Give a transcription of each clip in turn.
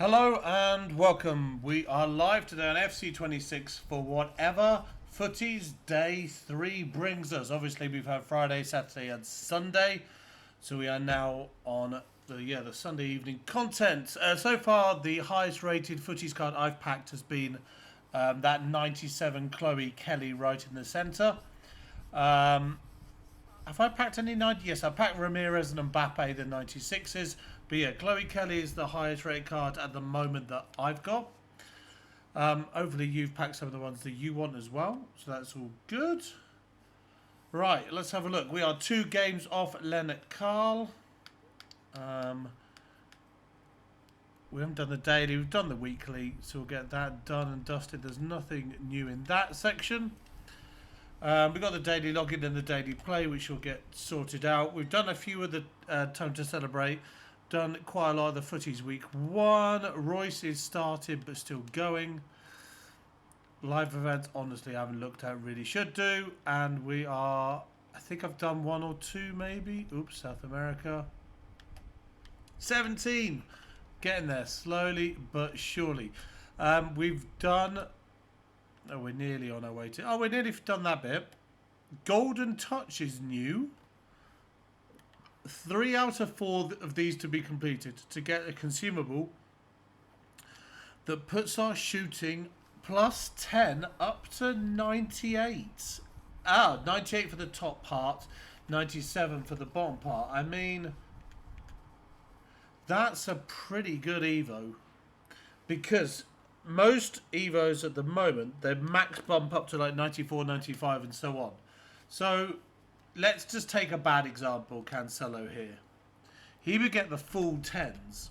Hello and welcome. We are live today on FC26 for whatever Footies Day 3 brings us. Obviously, we've had Friday, Saturday and Sunday. So we are now on the Sunday evening content. So far, the highest rated Footies card I've packed has been that 97 Chloe Kelly right in the centre. Have I packed any 90? Yes, I packed Ramirez and Mbappe, the 96s. But yeah, Chloe Kelly is the highest rated card at the moment that I've got. Hopefully you've packed some of the ones that you want as well. So that's all good. Right, let's have a look. We are 2 games off Leonard Carl. We haven't done the daily, we've done the weekly. So we'll get that done and dusted. There's nothing new in that section. We've got the daily login and the daily play, which will get sorted out. We've done a few of the time to celebrate. Done quite a lot of the Footies week 1. Royce is started but still going. Live events, honestly, I haven't looked at. Really should do. And we are, I think I've done 1 or 2 maybe. Oops, South America. 17. Getting there slowly but surely. We've done... Oh, we're nearly on our way to... Oh, we're nearly done that bit. Golden Touch is new. 3 out of 4 of these to be completed to get a consumable that puts our shooting plus 10 up to 98. 98 for the top part, 97 for the bottom part. I mean, that's a pretty good Evo, because most Evos at the moment, their max bump up to like 94, 95 and so on. So let's just take a bad example, Cancelo here. He would get the full 10s.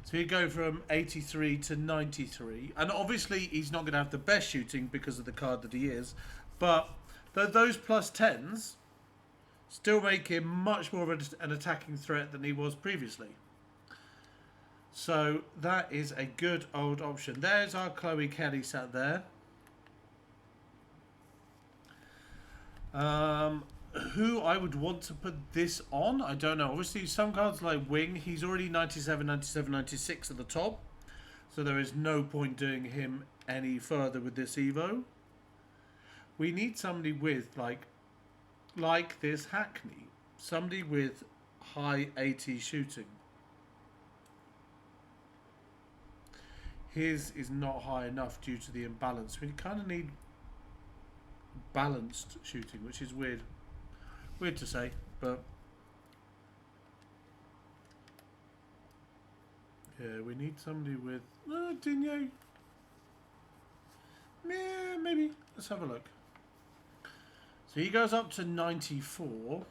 So he'd go from 83 to 93. And obviously he's not going to have the best shooting because of the card that he is. But those plus 10s still make him much more of an attacking threat than he was previously. So that is a good old option. There's our Chloe Kelly sat there. Who I would want to put this on, I don't know. Obviously, some cards like Wing, he's already 97, 97, 96 at the top. So there is no point doing him any further with this Evo. We need somebody with, like this Hackney. Somebody with high 80 shooting. His is not high enough due to the imbalance. We kind of need balanced shooting, which is weird. Weird to say, but yeah, we need somebody with Dinho. Yeah, maybe. Let's have a look. So he goes up to 94.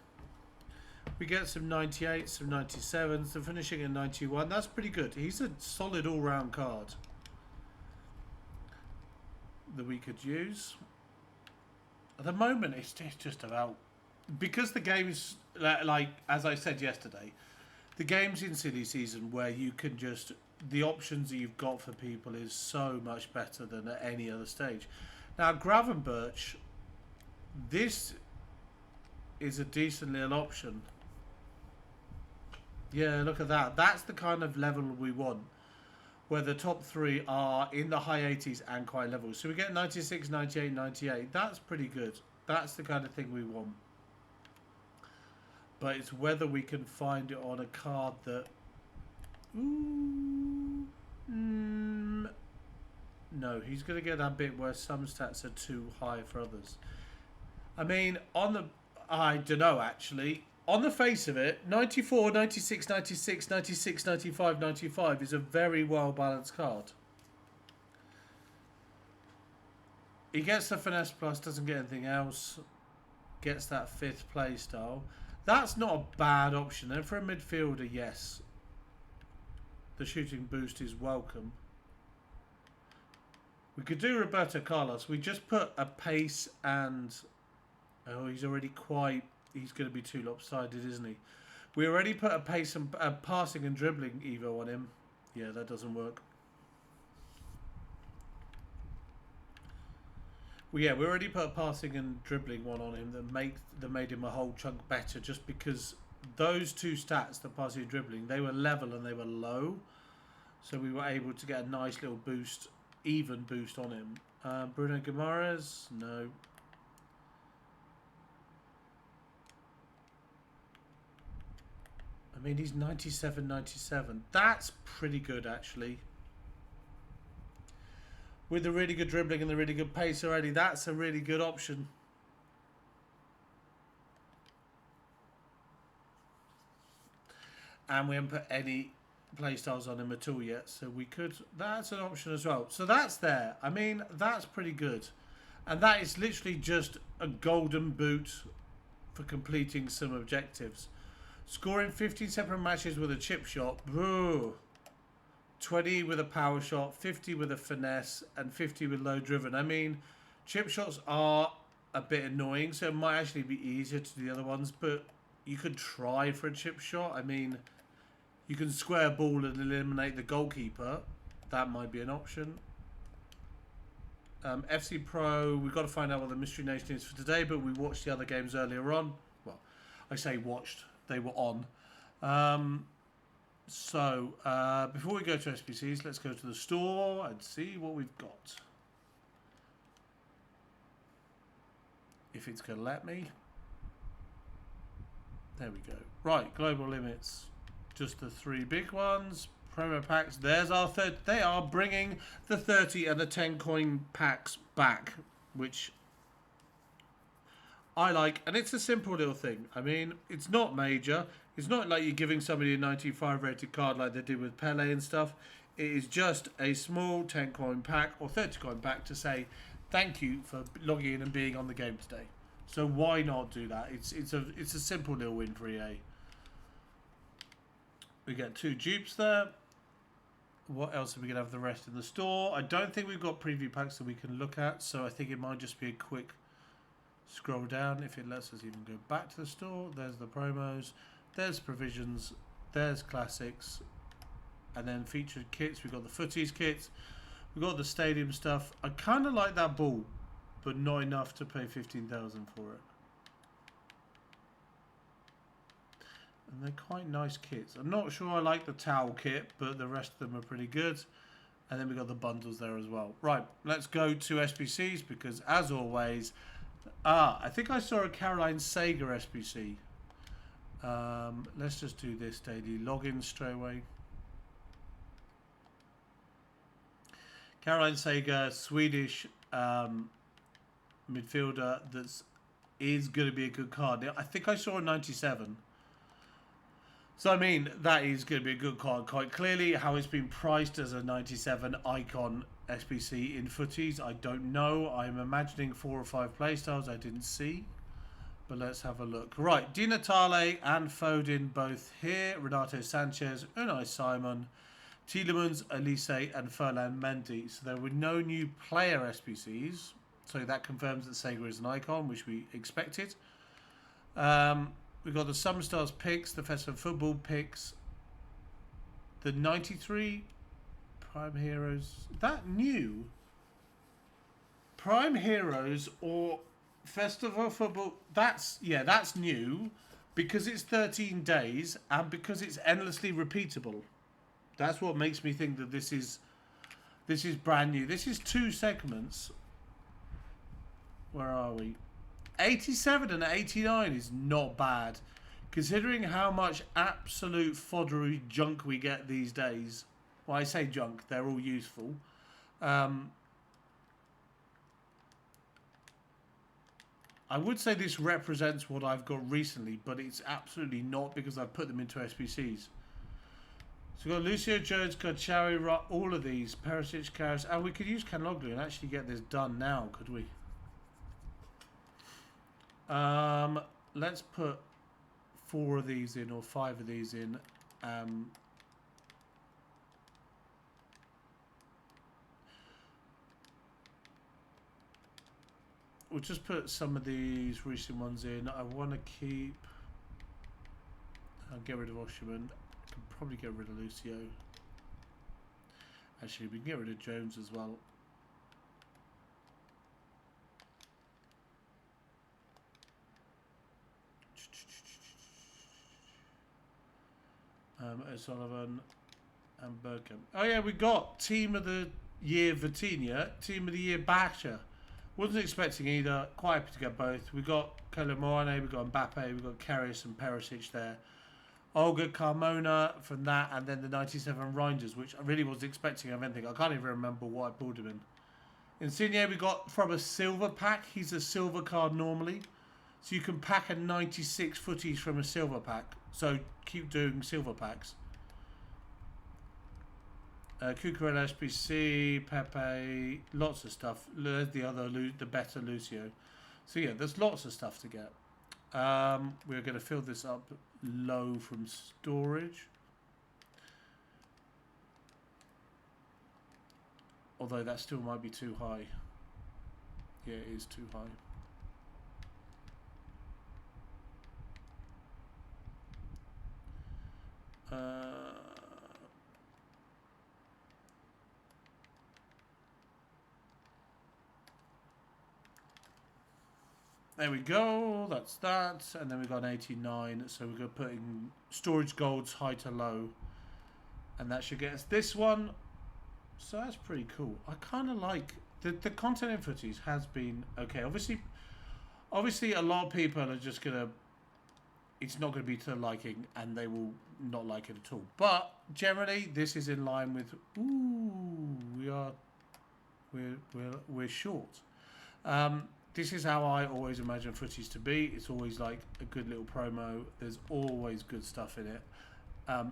We get some 98s, some 97s, so finishing at 91. That's pretty good. He's a solid all-round card that we could use. At the moment, it's just about... Because the game's, like, as I said yesterday, the game's in silly season where you can just... The options that you've got for people is so much better than at any other stage. Now, Gravenberch, this is a decent little option. Yeah, look at that. That's the kind of level we want, where the top 3 are in the high 80s and quite levels. So we get 96, 98, 98. That's pretty good. That's the kind of thing we want. But it's whether we can find it on a card that... Ooh, no, he's going to get that bit where some stats are too high for others. I mean, on the... I don't know, actually. On the face of it, 94, 96, 96, 96, 95, 95 is a very well-balanced card. He gets the Finesse Plus, doesn't get anything else. Gets that 5th play style. That's not a bad option. And for a midfielder, yes. The shooting boost is welcome. We could do Roberto Carlos. We just put a pace and... Oh, he's already quite... He's going to be too lopsided, isn't he? We already put a pace and passing and dribbling Evo on him. Yeah, that doesn't work. Well, yeah, we already put a passing and dribbling one on him that made him a whole chunk better, just because those two stats, the passing and dribbling, they were level and they were low. So we were able to get a nice little boost, even boost on him. Bruno Guimaraes, no. I mean, he's 97. That's pretty good, actually. With the really good dribbling and the really good pace already, that's a really good option. And we haven't put any playstyles on him at all yet, so we could, that's an option as well. So that's there. I mean, that's pretty good. And that is literally just a golden boot for completing some objectives. Scoring 15 separate matches with a chip shot. Boo. 20 with a power shot, 50 with a finesse, and 50 with low driven. I mean, chip shots are a bit annoying, so it might actually be easier to do the other ones, but you could try for a chip shot. I mean, you can square a ball and eliminate the goalkeeper. That might be an option. FC Pro, we've got to find out what the Mystery Nation is for today, but we watched the other games earlier on. Well, I say watched, they were on. So, before we go to SBCs, let's go to the store and see what we've got. If it's going to let me. There we go. Right, global limits. Just the 3 big ones. Promo packs. There's our third. They are bringing the 30 and the 10 coin packs back, which I like. And it's a simple little thing. I mean, it's not major. It's not like you're giving somebody a 95 rated card like they did with Pele and stuff. It is just a small 10 coin pack or 30 coin pack to say thank you for logging in and being on the game today. So why not do that? It's a simple little win for EA. We get 2 dupes there. What else are we going to have the rest in the store? I don't think we've got preview packs that we can look at, so I think it might just be a quick scroll down if it lets us even go back to the store. There's the promos, there's provisions, there's classics, and then featured kits. We've got the footies kits, we've got the stadium stuff. I kind of like that ball, but not enough to pay 15,000 for it. And they're quite nice kits. I'm not sure I like the towel kit, but the rest of them are pretty good. And then we've got the bundles there as well. Right, let's go to SBCs because, as always, I think I saw a Caroline Seger SBC. Let's just do this daily login straight away. Caroline Seger, Swedish midfielder is going to be a good card. I think I saw a 97. So, I mean, that is going to be a good card quite clearly. How it's been priced as a 97 icon SBC in footies, I don't know. I'm imagining 4 or 5 playstyles I didn't see. But let's have a look. Right, Di Natale and Foden both here. Renato Sanchez, Unai Simon, Tielemans, Elise and Ferland Mendy. So there were no new player SBCs. So that confirms that Sega is an icon, which we expected. We've got the Summer Stars picks, the Festival Football picks, the 93 Prime Heroes. That new? Prime Heroes or Festival Football? That's new because it's 13 days and because it's endlessly repeatable. That's what makes me think that this is brand new. This is 2 segments. Where are we? 87 and 89 is not bad, considering how much absolute foddery junk we get these days. Well, I say junk, they're all useful. I would say this represents what I've got recently, but it's absolutely not because I've put them into SBCs. So we've got Lucio Jones, Kochawi, all of these, Perisic, Karras, and we could use Canloglu and actually get this done now, could we? Let's put 4 of these in or 5 of these in. We'll just put some of these recent ones in. I want to keep. I'll get rid of Osherman. I can probably get rid of Lucio. Actually, we can get rid of Jones as well. O'Sullivan, And Bergkamp. Oh yeah, we got Team of the Year Vitinha, Team of the Year Bacher. Wasn't expecting either. Quite happy to get both. We got Colomorane, we got Mbappe, we got Karius and Perisic there. Olga Carmona from that, and then the 97 Reinders, which I really wasn't expecting of anything. I can't even remember what I pulled him in. Insigne we got from a silver pack. He's a silver card normally. So you can pack a 96 footies from a silver pack. So keep doing silver packs. Cucurella SBC, Pepe, lots of stuff. There's the better Lucio. So yeah, there's lots of stuff to get. We're going to fill this up low from storage. Although that still might be too high. Yeah, it is too high. There we go, that's that, and then we got an 89, so we're going to put in storage golds high to low, and that should get us this one. So that's pretty cool. I kind of like the content in footies has been okay. Obviously a lot of people are just gonna, it's not going to be to their liking, and they will not like it at all. But generally, this is in line with. Ooh, we're short. This is how I always imagine footies to be. It's always like a good little promo. There's always good stuff in it.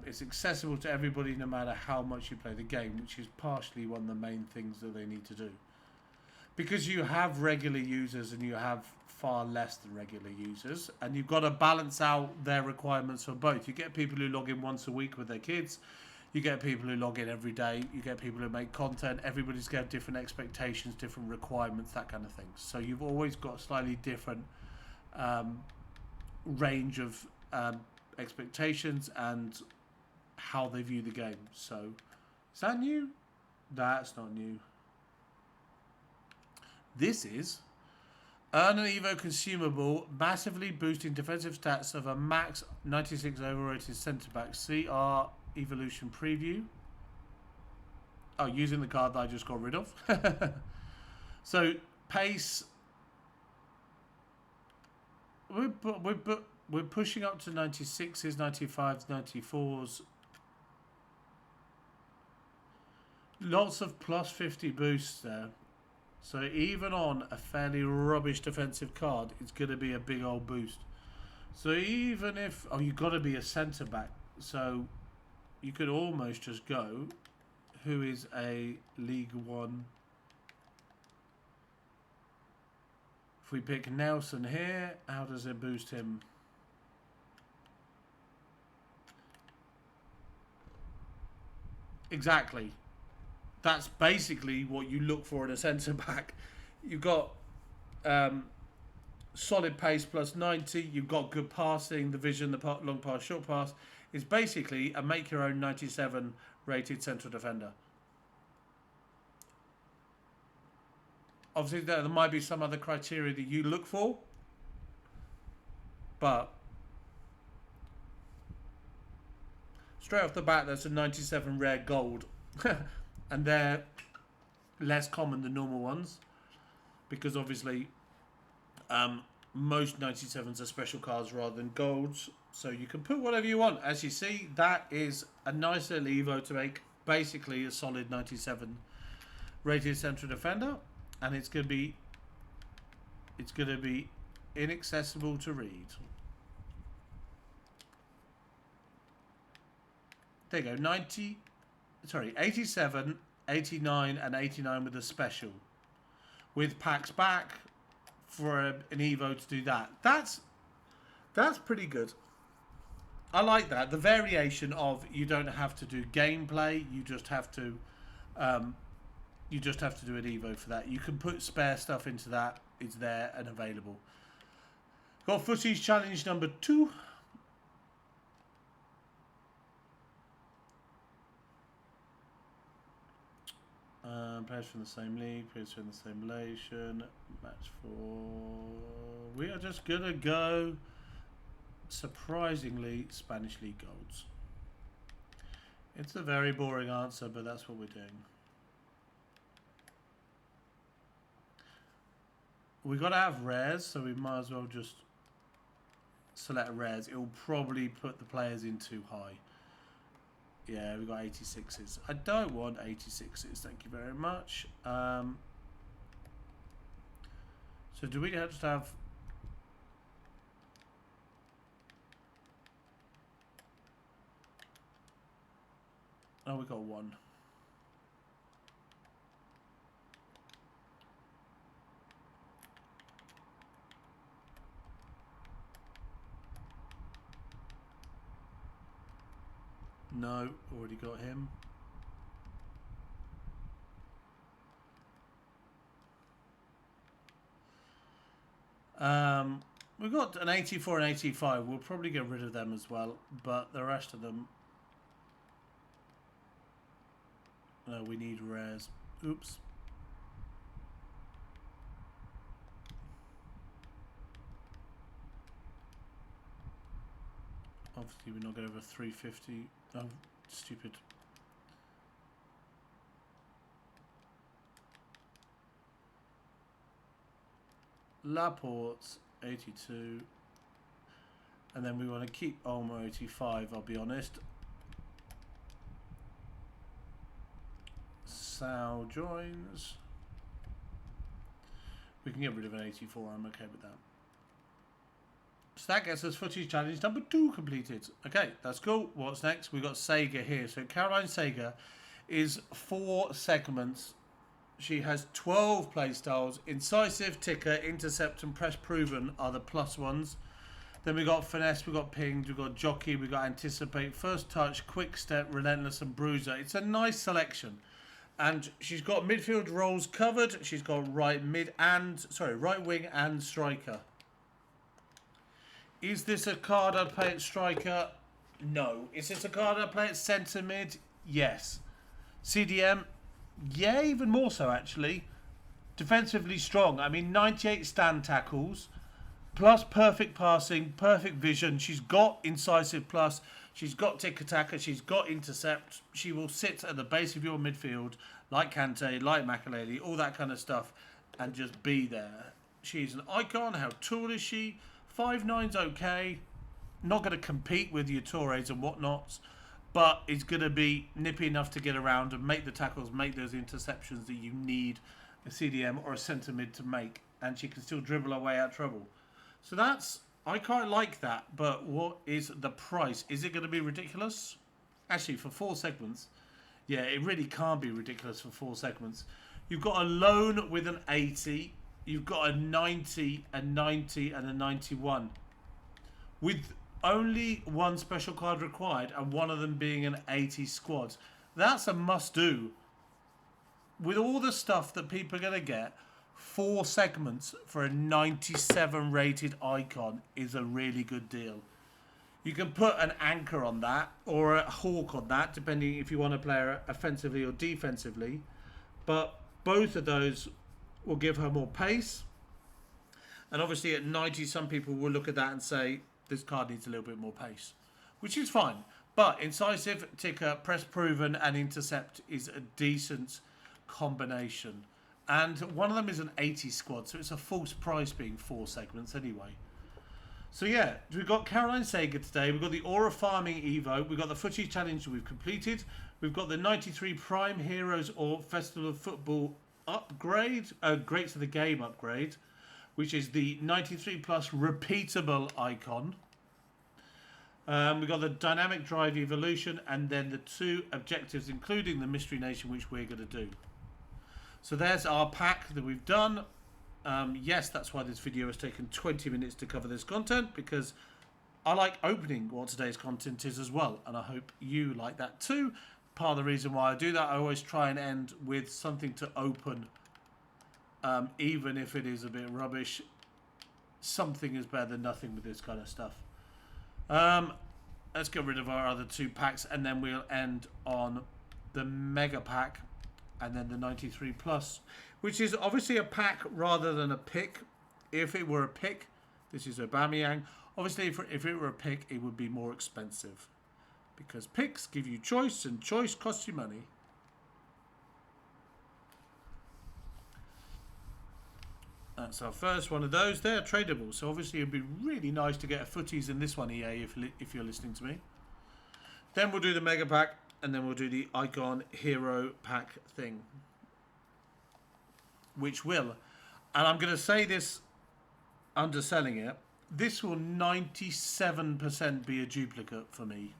It's accessible to everybody no matter how much you play the game, which is partially one of the main things that they need to do. Because you have regular users and you have far less than regular users, and you've got to balance out their requirements for both. You get people who log in once a week with their kids. You get people who log in every day. You get people who make content. Everybody's got different expectations, different requirements, that kind of thing. So you've always got a slightly different range of expectations and how they view the game. So is that new? That's not new. This is earn an Evo consumable, massively boosting defensive stats of a max 96 overrated centre back. CR Evolution preview. Oh, using the card that I just got rid of. So pace. We're pushing up to 96s, 95s, 94s. Lots of plus 50 boosts there. So even on a fairly rubbish defensive card, it's going to be a big old boost. So even if... Oh, you've got to be a centre back. So you could almost just go... Who is a League One? If we pick Nelson here, how does it boost him? Exactly. That's basically what you look for in a centre back. You've got solid pace plus 90. You've got good passing, the vision, the long pass, short pass. It's basically a make your own 97 rated central defender. Obviously, there might be some other criteria that you look for, but straight off the bat, that's a 97 rare gold. And they're less common than normal ones because obviously most 97s are special cards rather than golds. So you can put whatever you want. As you see, that is a nice little Evo to make basically a solid 97 rated central defender, and it's going to be inaccessible to read. There you go, 87, 89 and 89 with a special. With packs back for an Evo to do that. That's pretty good. I like that. The variation of you don't have to do gameplay, you just have to do an Evo for that. You can put spare stuff into that. It's there and available. Got Footies Challenge number 2. Players from the same league, players from the same relation. Match 4. We are just gonna go surprisingly Spanish League golds. It's a very boring answer, but that's what we're doing. We've got to have rares, so we might as well just select rares. It will probably put the players in too high. Yeah, we've got 86s. I don't want 86s, thank you very much. So do we have to have... Oh, we got one. No, already got him. We've got an 84 and 85. We'll probably get rid of them as well, but the rest of them... No, we need rares. Oops. Obviously, we're not going over 350. Oh, stupid. Laporte's 82. And then we want to keep Olmo 85, I'll be honest. Sal joins. We can get rid of an 84, I'm okay with that. So that gets us footage challenge number 2 completed. Okay, that's cool. What's next? We've got Seger here. So Caroline Seger is 4 segments. She has 12 playstyles. Incisive, ticker, intercept, and press proven are the plus ones. Then we got finesse, we got pinged, we got jockey, we got anticipate, first touch, quick step, relentless, and bruiser. It's a nice selection. And she's got midfield roles covered. She's got right wing and striker. Is this a card I'd play at striker? No. Is this a card I'd play at centre mid? Yes. CDM? Yeah, even more so actually. Defensively strong. I mean, 98 stand tackles, plus perfect passing, perfect vision. She's got incisive plus. She's got tick attacker. She's got intercept. She will sit at the base of your midfield, like Kante, like Makaleli, all that kind of stuff, and just be there. She's an icon. How tall is she? 5'9's okay. Not going to compete with your Torres and whatnots, but it's going to be nippy enough to get around and make the tackles, make those interceptions that you need a CDM or a centre mid to make, and she can still dribble her way out of trouble. So that's... I quite like that, but what is the price? Is it going to be ridiculous? Actually, for 4 segments, yeah, it really can't be ridiculous for 4 segments. You've got a loan with an 80, you've got a 90, a 90, and a 91. With only 1 special card required, and one of them being an 80 squad. That's a must-do. With all the stuff that people are going to get, 4 segments for a 97 rated icon is a really good deal. You can put an anchor on that or a hawk on that, depending if you want to play her offensively or defensively. But both of those will give her more pace. And obviously at 90, some people will look at that and say, this card needs a little bit more pace, which is fine. But incisive, ticker, press proven, and intercept is a decent combination. And one of them is an 80 squad, so it's a false price being 4 segments anyway. So yeah, we've got Caroline Seger today. We've got the Aura Farming Evo. We've got the Footy Challenge we've completed. We've got the 93 Prime Heroes or Festival of Football upgrade, Greats of the Game upgrade, which is the 93 plus repeatable icon. We've got the Dynamic Drive Evolution, and then the 2 objectives, including the Mystery Nation, which we're going to do. So there's our pack that we've done. Yes, that's why this video has taken 20 minutes to cover this content, because I like opening what today's content is as well, and I hope you like that too. Part of the reason why I do that, I always try and end with something to open, even if it is a bit rubbish. Something is better than nothing with this kind of stuff. Let's get rid of our other 2 packs, and then we'll end on the mega pack, and then the 93 plus, which is obviously a pack rather than a pick. If it were a pick, this is Aubameyang. Obviously, if it were a pick, it would be more expensive. Because picks give you choice, and choice costs you money. That's our first one of those. They're tradable, so obviously it'd be really nice to get a footies in this one, EA, if you're listening to me. Then we'll do the mega pack, and then we'll do the icon hero pack thing, which will, and I'm going to say this underselling it, this will 97% be a duplicate for me.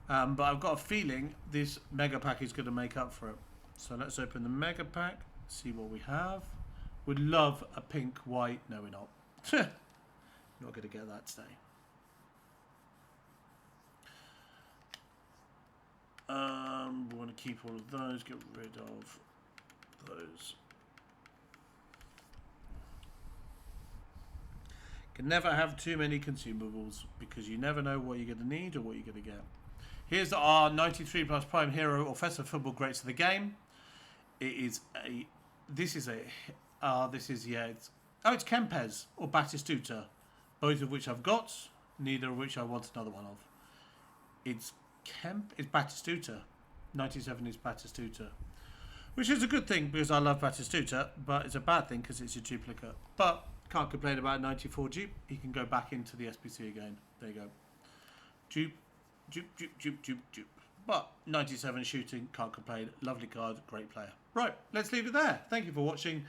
But I've got a feeling this mega pack is going to make up for it. So let's open the mega pack, see what we have. Would love a pink, white. No, we're not. Not going to get that today. We want to keep all of those, get rid of those. Can never have too many consumables because you never know what you're going to need or what you're going to get. Here's our 93 plus prime hero offensive football greats of the game. It is a, it's Kempes or Batistuta, both of which I've got, neither of which I want another one of. It's Batistuta. 97 is Batistuta, which is a good thing because I love Batistuta, but it's a bad thing because it's a duplicate. But can't complain about 94 dupe. He can go back into the SBC again. There you go. Dupe. But 97 shooting, can't complain. Lovely card, great player. Right, let's leave it there. Thank you for watching.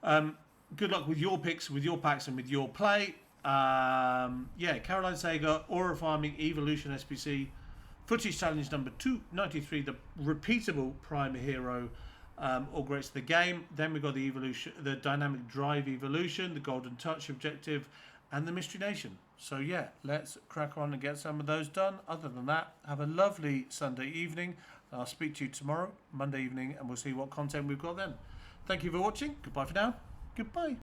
Good luck with your picks, with your packs, and with your play. Yeah, Caroline Seger, Aura Farming Evolution SBC, Footage Challenge number 293, the repeatable Prime Hero, all greats of the game. Then we've got the evolution, the Dynamic Drive Evolution, the Golden Touch Objective, and the Mystery Nation. So yeah, let's crack on and get some of those done. Other than that, have a lovely Sunday evening. I'll speak to you tomorrow, Monday evening, and we'll see what content we've got then. Thank you for watching. Goodbye for now. Goodbye.